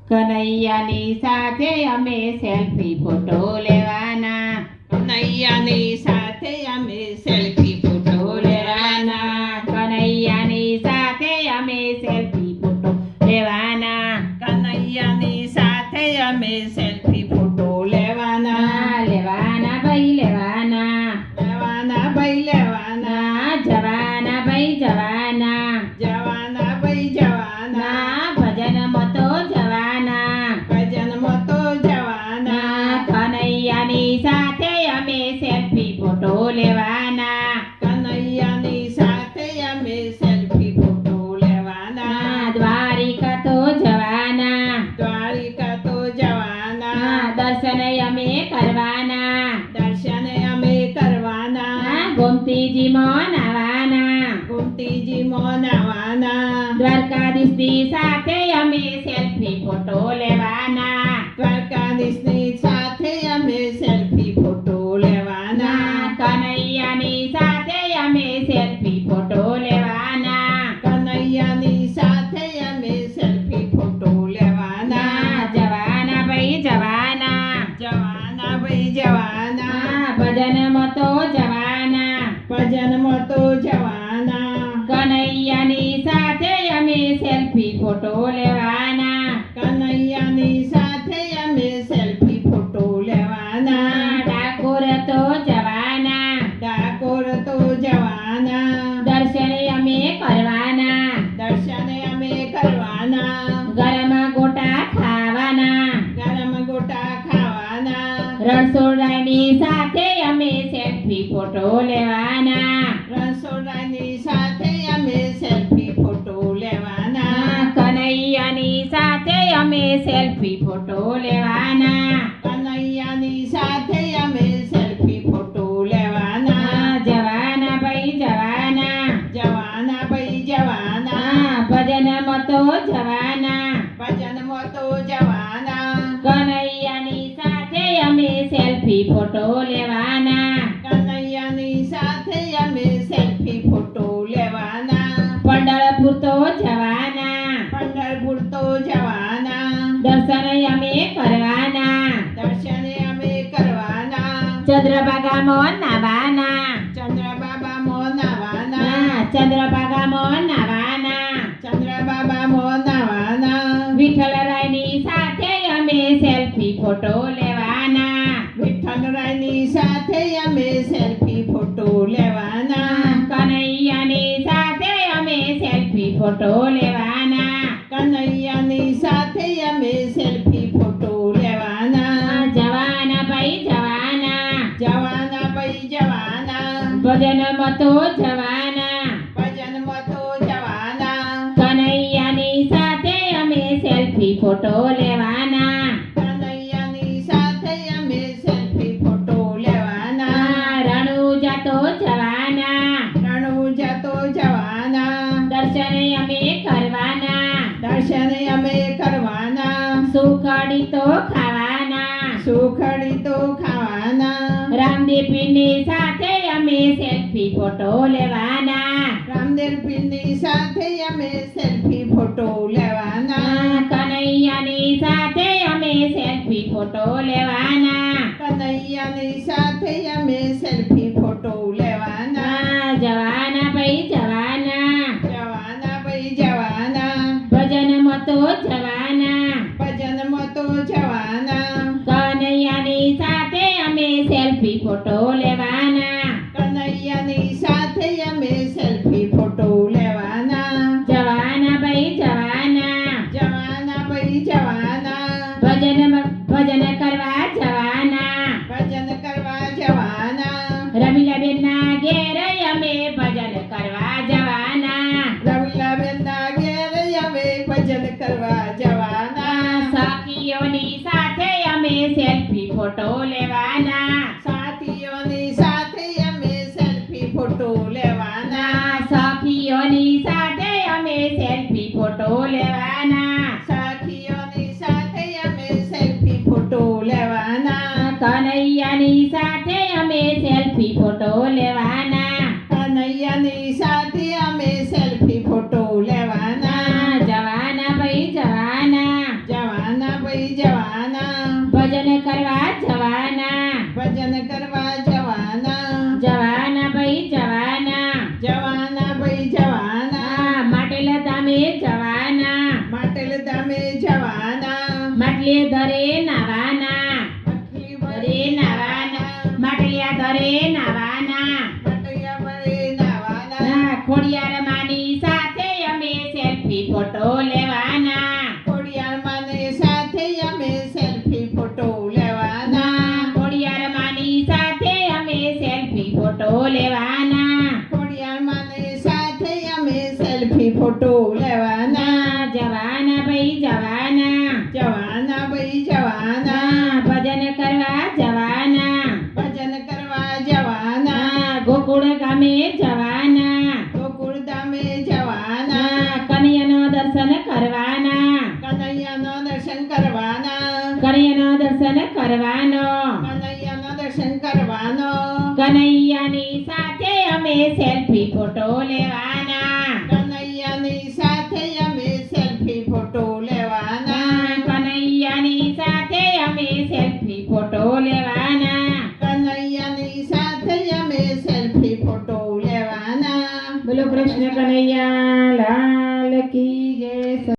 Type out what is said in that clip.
કનૈયાની સાથે અમે selfie photo લેવાના. કનૈયાની સાથે અમે સેલ્ફી ફોટો લેવાના. કનૈયાની સાથે અમે સેલ્ફી ફોટો લેવાના. કનૈયાની સાથે અમે સેલ્ફી ફોટો લેવાના. લેવાના ભાઈ લેવાના. લેવાના ભાઈ લેવાના. જવાના ભાઈ જવાના. જવાના ભાઈ જવાના. ભજનમાં તો જવાના. ભજનમાં તો જવાના. કનૈયાની સાથે અમે સેલ્ફી ફોટો લેવાના. કનૈયાની સાથે અમે સેલ્ફી ફોટો લેવાના. દ્વારિકા તો જવાના. દ્વારિકા તો જવાના. દર્શન અમે કરવાના. દર્શન અમે કરવાના. ગોમતીજીમાં નાવાના. ગોમતીજીમાં નાવાના. દ્વારકાધીશની સાથે અમે સેલ્ફી ફોટો લેવાના. દ્વારકાધીશની સાથે અમે સેલ્ફી ફોટો લેવાના. કનૈયાની સાથે અમે સેલ્ફી ફોટો લેવાના. કનૈયાની સાથે અમે સેલ્ફી ફોટો લેવાના. જવાના ભાઈ જવાના. જવાના ભાઈ જવાના. ભજનમાં તો જવાના. ભજનમાં તો જવાના. કનૈયાની સાથે અમે સેલ્ફી ફોટો લેવાના. કનૈયાની સાથે અમે સેલ્ફી ફોટો લેવાના. ડાકોર તો જવાના. ડાકોર તો જવાના. દર્શન અમે કરવાના. દર્શન અમે કરવાના. ગરમા ગોટા ખાવાના. ગરમ ગોટા ખાવાના. રણછોડરાયની સાથે અમે સેલ્ફી ફોટો લેવાના. રણછોડરાયની સાથે અમે સેલ્ફી ફોટો લેવાના. કનૈયાની સાથે અમે સેલ્ફી ફોટો લેવાના. કનૈયાની સાથે અમે સેલ્ફી ફોટો લેવાના. જવાના ભાઈ જવાના. જવાના ભાઈ જવાના. ભજનમાં તો જવાના. ભજનમાં તો જવાના. કનૈયાની સાથે અમે સેલ્ફી ફોટો લેવાના. કનૈયાની સાથે અમે સેલ્ફી ફોટો લેવાના. પંઢરપુર તો જવાના. પંઢરપુર તો જવાના. દર્શન અમે કરવાના. દર્શન અમે કરવાના. ચંદ્રભાગામાં નાવાના. ચંદ્રબાબામાં નાવાના. ચંદ્રભાગામાં નાવાના. ચંદ્રબાબામાં નાવાના. વિઠ્ઠલરાયની સાથે અમે સેલ્ફી ફોટો લેવાના. વિઠ્ઠલરાયની સાથે અમે સેલ્ફી ફોટો લેવાના. કનૈયાની સાથે અમે સેલ્ફી ફોટો લેવાના. કનૈયાની સાથે અમે સેલ્ફી ફોટો લેવાના. જવાના ભાઈ જવાના. જવાના ભાઈ જવાના. ભજનમાં તો જવાના. ભજનમાં તો જવાના. કનૈયાની સાથે અમે સેલ્ફી ફોટો લેવાના. કનૈયાની સાથે અમે સેલ્ફી ફોટો લેવાના. રણુજા તો જવાના. રણુજા તો જવાના. દર્શન અમે કરવાના. દર્શન અમે કરવાના. સુખડી તો ખાવાના. સુખડી તો ખાવાના. રામદેવપીરની સાથે અમે સેલ્ફી ફોટો લેવાના. રામદેવ પીરની સાથે અમે સેલ્ફી ફોટો લેવાના. કનૈયાની સાથે અમે સેલ્ફી ફોટો લેવાના. કનૈયાની સાથે અમે સેલ્ફી ફોટો લેવાના. જવાના ભાઈ જવાના. જવાના ભાઈ જવાના. ભજનમાં તો જવાના. ભજનમાં તો જવાના. કનૈયાની સાથે અમે સેલ્ફી ફોટો લેવાના. કનૈયાની સાથે અમે સેલ્ફી ફોટો લેવાના. જવાના ભાઈ જવાના. જવાના ભાઈ જવાના. ભજન કરવા જવાના. ભજન કરવા જવાના. રમીલાબેનના ઘેર અમે ભજન કરવા જવાના. રમીલાબેનના ઘેર અમે ભજન કરવા જવાના. સખીઓની સાથે અમે સેલ્ફી ફોટો લેવાના. સાથીઓની સાથે અમે સેલ્ફી ફોટો લેવાના. સખીઓની સાથે અમે સેલ્ફી ફોટો લેવાના. સાથીઓની સાથે અમે સેલ્ફી ફોટો લેવાના. કનૈયાની સાથે અમે સેલ્ફી ફોટો લેવાના. કનૈયાની સાથે અમે સેલ્ફી ફોટો લેવાના. જવાના ભાઈ જવાના. માટલે ધરે નાવાના માટલી ધરે નાવાના માટલિયા ધરે નાવાના માટલિયા ભરે નાવાના ખોડિયાર માની સાથે અમે સેલ્ફી ફોટો લેવાના ખોડિયાર માને સાથે અમે સેલ્ફી ફોટો લેવાના ખોડિયાર માની સાથે અમે સેલ્ફી ફોટો લેવાના ખોડિયાર માને સાથે અમે સેલ્ફી ફોટો લેવાના જવાના ભાઈ જવાના જવાના ભાઈ જવાના ભજન કરવા જવાના ભજન કરવા જવાના ગોકુળ ગામે જવાના ગોકુળ ધામે જવાના કનૈયાનો દર્શન કરવાના કનૈયાનો દર્શન કરવાના કનૈયાનો દર્શન કરવાનો કનૈયાનો દર્શન કરવાનો કનૈયાની સાથે અમે સેલ્ફી ફોટો લેવાના કનૈયાની સાથે અમે સેલ્ફી ફોટો લેવાના કનૈયાની સાથે અમે સેલ્ફી ફોટો લેવાના કનૈયાની સાથે અમે સેલ્ફી ફોટો લેવાના બોલો કૃષ્ણ કનૈયા